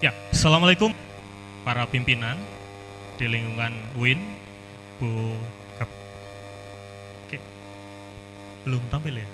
Ya, Assalamualaikum para pimpinan di lingkungan UIN, Bu Kap. Oke, belum tampil ya.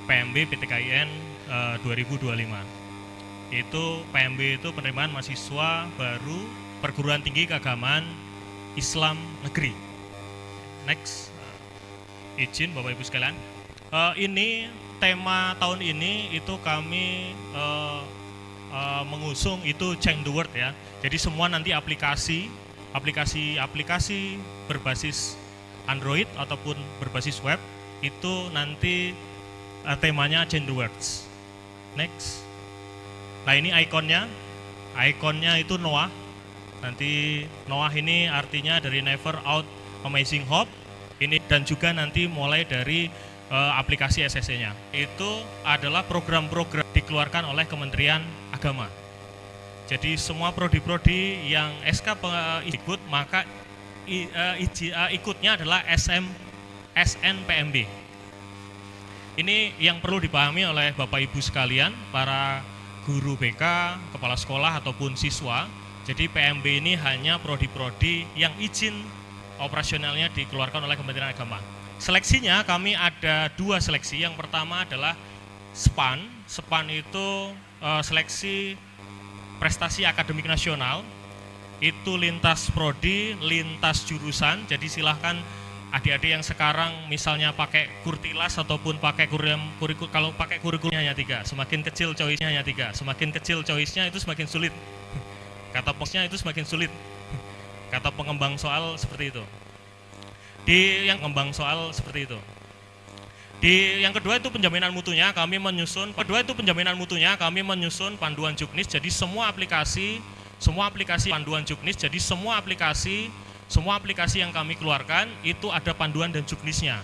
PMB PTKIN 2025. Itu PMB itu penerimaan mahasiswa baru perguruan tinggi keagamaan Islam negeri. Next, izin Bapak Ibu sekalian. Ini tema tahun ini itu kami mengusung itu Change the World ya. Jadi semua nanti aplikasi berbasis Android ataupun berbasis web itu nanti temanya Change the World. Next. Nah ini ikonnya itu Noah. Nanti Noah ini artinya dari Never Out Amazing Hope. Ini dan juga nanti mulai dari aplikasi SSC-nya. Itu adalah program-program dikeluarkan oleh Kementerian Agama. Jadi semua prodi-prodi yang SK ikut maka ikutnya adalah SNPMB. Ini yang perlu dipahami oleh Bapak Ibu sekalian, para guru BK, kepala sekolah ataupun siswa. Jadi PMB ini hanya prodi-prodi yang izin operasionalnya dikeluarkan oleh Kementerian Agama. Seleksinya kami ada 2 seleksi. Yang pertama adalah SPAN. SPAN itu seleksi prestasi akademik nasional. Itu lintas prodi, lintas jurusan. Jadi silahkan adik-adik yang sekarang misalnya pakai kurtilas ataupun pakai kurikulum, kalau pakai kurikulumnya hanya 3, semakin kecil choice-nya hanya 3, semakin kecil choice-nya itu semakin sulit. Kata posnya itu semakin sulit. Kata pengembang soal seperti itu. Di yang pengembang soal seperti itu. Di yang kedua itu penjaminan mutunya kami menyusun. Panduan juknis. Jadi semua aplikasi panduan juknis. Jadi semua aplikasi yang kami keluarkan itu ada panduan dan juknisnya.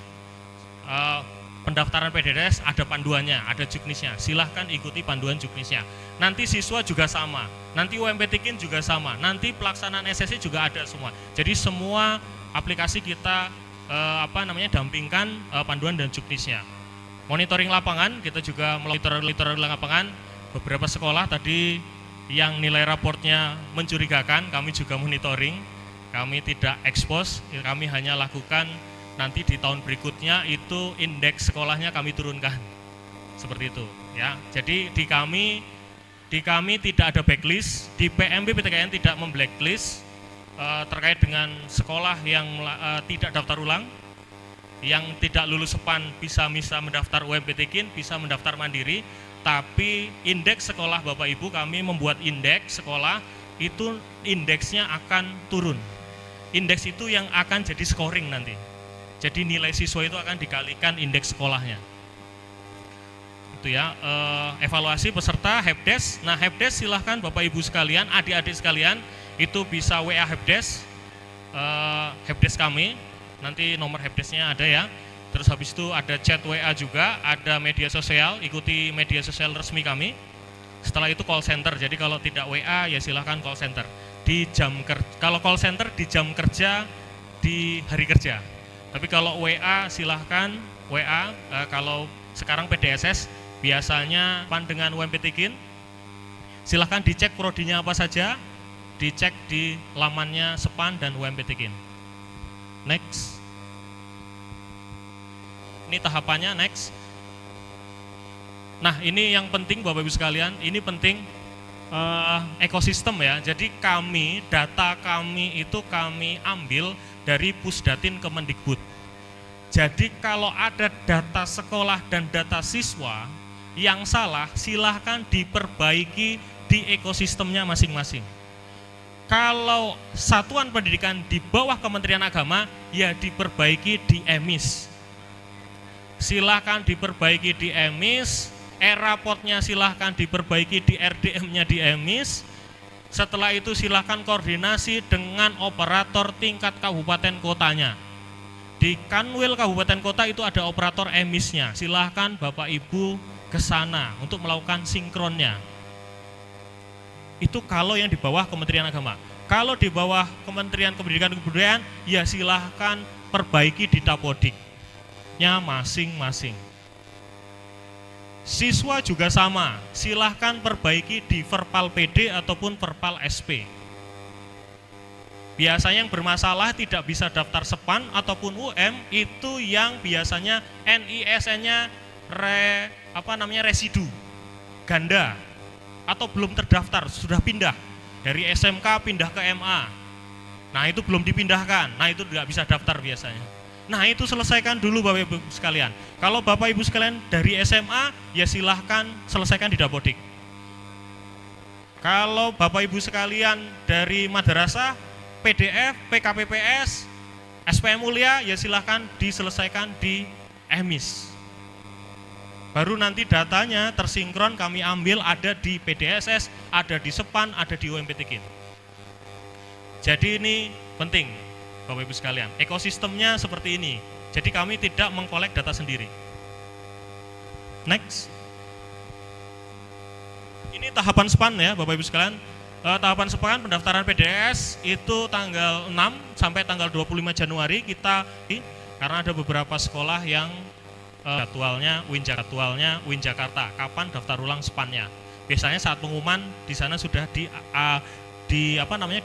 Pendaftaran PDDS ada panduannya, ada juknisnya. Silahkan ikuti panduan juknisnya. Nanti siswa juga sama. Nanti UMPTKIN juga sama. Nanti pelaksanaan SSC juga ada semua. Jadi semua aplikasi kita dampingkan panduan dan juknisnya. Monitoring lapangan kita juga monitor lapangan. Beberapa sekolah tadi yang nilai raportnya mencurigakan, kami juga monitoring. Kami tidak expose, kami hanya lakukan nanti di tahun berikutnya itu indeks sekolahnya kami turunkan. Seperti itu ya. Jadi di kami tidak ada backlist, di PMB PTKIN tidak memblacklist terkait dengan sekolah yang tidak daftar ulang, yang tidak lulus SPAN bisa mendaftar UMPTKIN, bisa mendaftar mandiri, tapi indeks sekolah Bapak Ibu kami membuat indeks sekolah itu indeksnya akan turun. Indeks itu yang akan jadi scoring nanti. Jadi nilai siswa itu akan dikalikan indeks sekolahnya. Itu ya, evaluasi peserta helpdesk. Nah, helpdesk silahkan Bapak Ibu sekalian, adik-adik sekalian, itu bisa WA helpdesk, helpdesk kami. Nanti nomor helpdesknya ada ya. Terus habis itu ada chat WA juga, ada media sosial, ikuti media sosial resmi kami. Setelah itu call center. Jadi kalau tidak WA ya silahkan call center. Kalau call center di jam kerja di hari kerja. Tapi kalau WA silahkan WA. Kalau sekarang PDSS biasanya PAN dengan UMPTKIN. Silahkan dicek prodinya apa saja, dicek di lamannya SPAN dan UMPTKIN. Next. Ini tahapannya next. Nah ini yang penting Bapak Ibu sekalian, ini penting ekosistem ya. Jadi data kami itu kami ambil dari Pusdatin Kemendikbud. Jadi kalau ada data sekolah dan data siswa yang salah, silahkan diperbaiki di ekosistemnya masing-masing. Kalau satuan pendidikan di bawah Kementerian Agama, ya diperbaiki di EMIS. Silahkan diperbaiki di EMIS, e-raportnya silahkan diperbaiki di RDM-nya di EMIS. Setelah itu silahkan koordinasi dengan operator tingkat kabupaten kotanya. Di Kanwil Kabupaten Kota itu ada operator EMIS-nya. Silahkan Bapak Ibu ke sana untuk melakukan sinkronnya. Itu kalau yang di bawah Kementerian Agama. Kalau di bawah Kementerian Pendidikan dan Kebudayaan, ya silahkan perbaiki di Dapodiknya masing-masing. Siswa juga sama, silahkan perbaiki di Verpal PD ataupun Verpal SP. Biasanya yang bermasalah tidak bisa daftar SPAN ataupun UM itu yang biasanya NISN-nya residu ganda atau belum terdaftar, sudah pindah dari SMK pindah ke MA. Nah, itu belum dipindahkan. Nah, itu tidak bisa daftar biasanya. Nah, itu selesaikan dulu Bapak Ibu sekalian. Kalau Bapak Ibu sekalian dari SMA, ya silahkan selesaikan di Dapodik. Kalau Bapak Ibu sekalian dari madrasah, PDF, PKPPS, SPM Mulia, ya silahkan diselesaikan di EMIS. Baru nanti datanya tersinkron kami ambil ada di PDSS, ada di SPAN, ada di UMPTKIN. Jadi ini penting Bapak Ibu sekalian, ekosistemnya seperti ini. Jadi kami tidak mengkolek data sendiri. Next. Ini tahapan SPAN ya Bapak Ibu sekalian. Tahapan SPAN pendaftaran PDS itu tanggal 6 sampai tanggal 25 Januari kita, karena ada beberapa sekolah yang jadwalnya UIN Jakarta, kapan daftar ulang SPAN-nya. Biasanya saat pengumuman di sana sudah di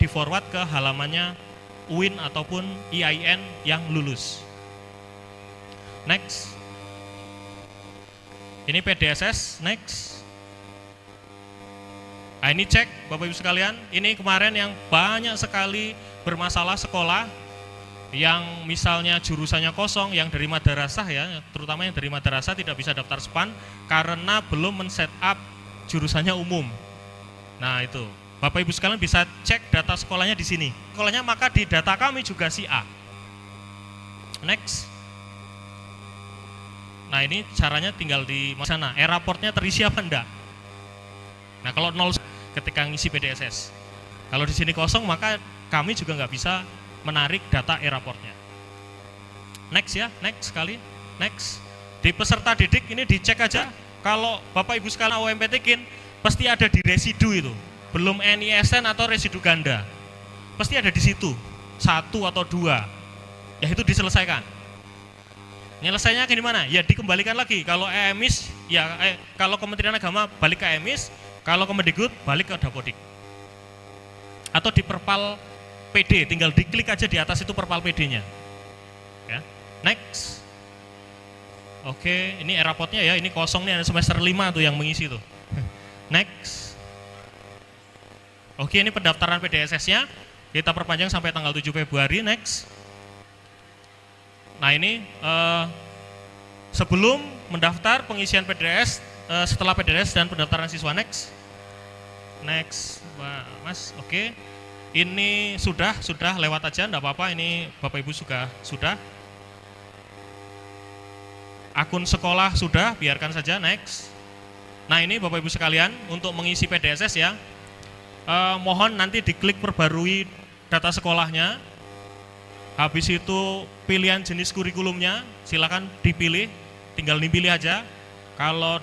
forward ke halamannya UIN ataupun IAIN yang lulus. Next. Ini PDSS, next. Nah, ini cek Bapak Ibu sekalian, ini kemarin yang banyak sekali bermasalah sekolah yang misalnya jurusannya kosong, yang dari madrasah ya, terutama yang dari madrasah tidak bisa daftar SPAN karena belum men-set up jurusannya umum. Nah, itu Bapak Ibu sekalian bisa cek data sekolahnya di sini. Sekolahnya maka di data kami juga si A. Next. Nah, ini caranya tinggal di sana. E-raportnya terisi apa enggak? Nah, kalau 0 ketika ngisi PDSS. Kalau di sini kosong maka kami juga nggak bisa menarik data e-raportnya. Next ya, next sekali. Next. Di peserta didik ini dicek aja. Kalau Bapak Ibu sekalian UMPTKIN pasti ada di residu itu. Belum NISN atau residu ganda. Pasti ada di situ. 1 atau 2. Ya itu diselesaikan. Nyelesainya gimana? Ya dikembalikan lagi. Kalau EMIS ya kalau Kementerian Agama balik ke EMIS, kalau Kemendikbud balik ke Dapodik. Atau di Perpal PD, tinggal diklik aja di atas itu Perpal PD-nya. Ya. Next. Oke, ini e-raportnya ya, ini kosong nih, ada semester 5 tuh yang mengisi tuh. Next. Oke, ini pendaftaran PDSS-nya kita perpanjang sampai tanggal 7 Februari. Next. Nah, ini sebelum mendaftar pengisian PDS, setelah PDS dan pendaftaran siswa. Next, Mas. Oke. Ini sudah lewat aja, enggak apa-apa. Ini Bapak Ibu juga sudah. Akun sekolah sudah, biarkan saja. Next. Nah, ini Bapak Ibu sekalian untuk mengisi PDSS ya. Mohon nanti diklik perbarui data sekolahnya. Habis itu pilihan jenis kurikulumnya silakan dipilih, tinggal dipilih aja. Kalau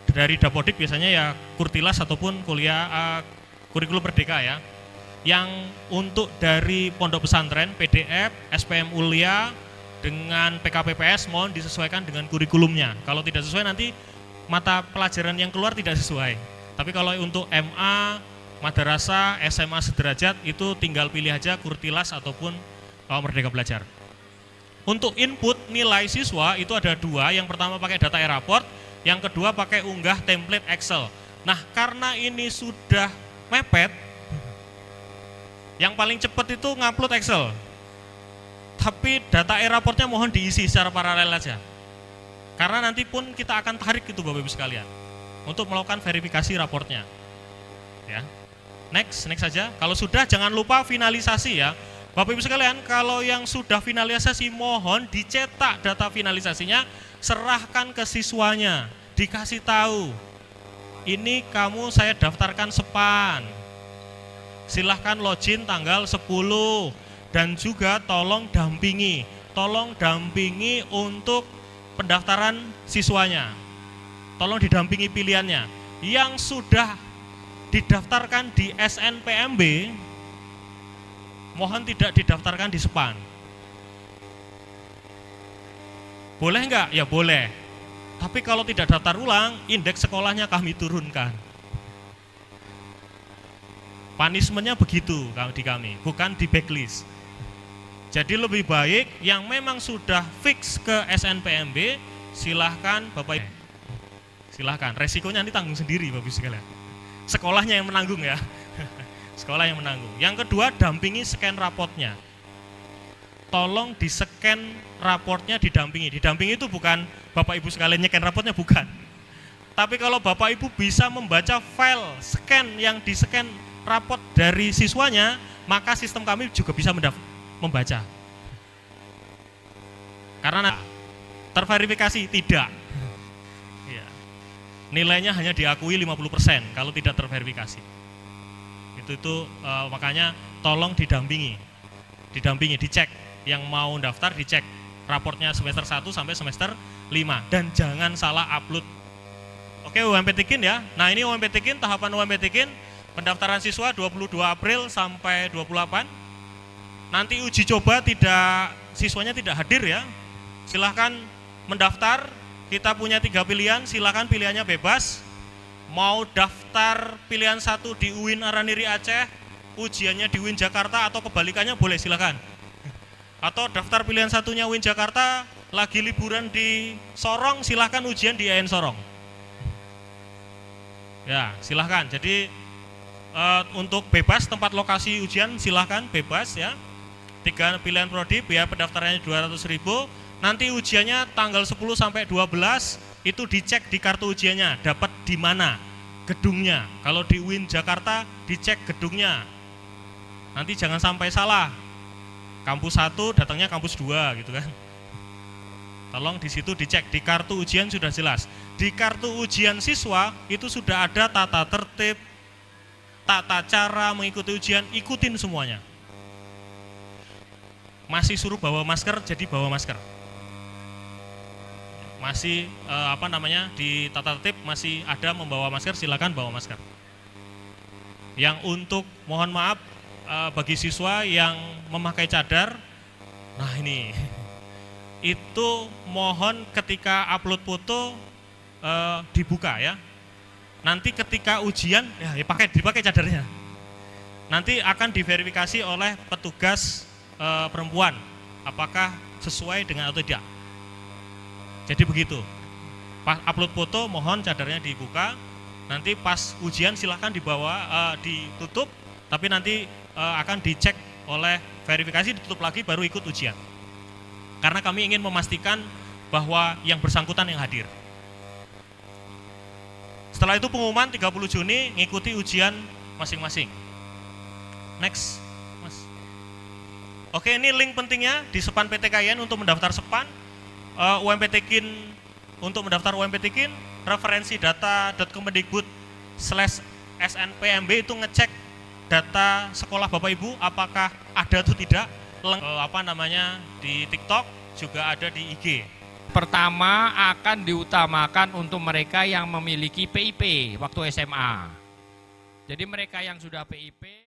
dari Dapodik biasanya ya Kurtilas ataupun kuliah kurikulum Merdeka ya. Yang untuk dari pondok pesantren PDF, SPM Mulia dengan PKPPS mohon disesuaikan dengan kurikulumnya. Kalau tidak sesuai nanti mata pelajaran yang keluar tidak sesuai. Tapi kalau untuk MA, madrasah, SMA sederajat itu tinggal pilih aja Kurtilas ataupun Merdeka Belajar. Untuk input nilai siswa itu ada 2, yang pertama pakai data e-raport, yang kedua pakai unggah template Excel. Nah, karena ini sudah mepet, yang paling cepat itu ngupload Excel. Tapi data e-raportnya mohon diisi secara paralel aja. Karena nanti pun kita akan tarik itu Bapak Ibu sekalian untuk melakukan verifikasi raportnya. Ya. Next saja. Kalau sudah jangan lupa finalisasi ya. Bapak Ibu sekalian, kalau yang sudah finalisasi mohon dicetak data finalisasinya, serahkan ke siswanya, dikasih tahu. Ini kamu saya daftarkan SPAN. Silahkan login tanggal 10 dan juga tolong dampingi untuk pendaftaran siswanya. Tolong didampingi pilihannya. Yang sudah didaftarkan di SNPMB mohon tidak didaftarkan di SPAN. Boleh enggak? Ya boleh. Tapi kalau tidak daftar ulang, indeks sekolahnya kami turunkan. Punishment-nya begitu di kami, bukan di backlist. Jadi lebih baik yang memang sudah fix ke SNPMB, silahkan Bapak Ibu. Silahkan, resikonya nanti tanggung sendiri Bapak Ibu sekalian. Sekolahnya yang menanggung ya. Sekolah yang menanggung. Yang kedua, dampingi scan raportnya. Tolong di scan raportnya, didampingi. Didampingi itu bukan Bapak Ibu sekalian nyekan raportnya, bukan. Tapi kalau Bapak Ibu bisa membaca file scan yang di scan raport dari siswanya, maka sistem kami juga bisa membaca. Karena terverifikasi tidak. Ya. Nilainya hanya diakui 50% kalau tidak terverifikasi. Itu makanya tolong didampingi, dicek. Yang mau daftar dicek raportnya semester 1 sampai semester 5 dan jangan salah upload. Oke, UMP Tikin ya. Nah, ini UMP Tikin, tahapan UMP Tikin pendaftaran siswa 22 April sampai 28. Nanti uji coba siswanya tidak hadir ya. Silahkan mendaftar. Kita punya 3 pilihan, silahkan pilihannya bebas. Mau daftar pilihan 1 di UIN Araniri Aceh, ujiannya di UIN Jakarta atau kebalikannya boleh, silahkan. Atau daftar pilihan satunya UIN Jakarta, lagi liburan di Sorong, silahkan ujian di AN Sorong. Ya, silahkan. Jadi untuk bebas tempat lokasi ujian silahkan bebas ya. 3 pilihan prodi, biaya pendaftarannya 200.000. Nanti ujiannya tanggal 10 sampai 12 itu dicek di kartu ujiannya, dapat di mana gedungnya. Kalau di UIN Jakarta dicek gedungnya. Nanti jangan sampai salah. Kampus 1 datangnya kampus 2 gitu kan. Tolong di situ dicek, di kartu ujian sudah jelas. Di kartu ujian siswa itu sudah ada tata tertib, tata cara mengikuti ujian, ikutin semuanya. Masih suruh bawa masker, jadi bawa masker. Masih di tata tertib masih ada membawa masker, silakan bawa masker. Yang untuk mohon maaf bagi siswa yang memakai cadar, nah ini itu mohon ketika upload foto dibuka ya. Nanti ketika ujian ya dipakai cadarnya. Nanti akan diverifikasi oleh petugas perempuan apakah sesuai dengan atau tidak. Jadi begitu. Pas upload foto mohon cadarnya dibuka. Nanti pas ujian silahkan dibawa ditutup, tapi nanti akan dicek oleh verifikasi, ditutup lagi baru ikut ujian. Karena kami ingin memastikan bahwa yang bersangkutan yang hadir. Setelah itu pengumuman 30 Juni ngikuti ujian masing-masing. Next, Mas. Oke, ini link pentingnya di Sepan PTKIN untuk mendaftar Sepan. UMP Tikin untuk mendaftar UMP Tikin, referensi data.kemendikbud/SNPMB itu ngecek data sekolah Bapak Ibu apakah ada atau tidak. Di TikTok juga ada di IG. Pertama akan diutamakan untuk mereka yang memiliki PIP waktu SMA. Jadi mereka yang sudah PIP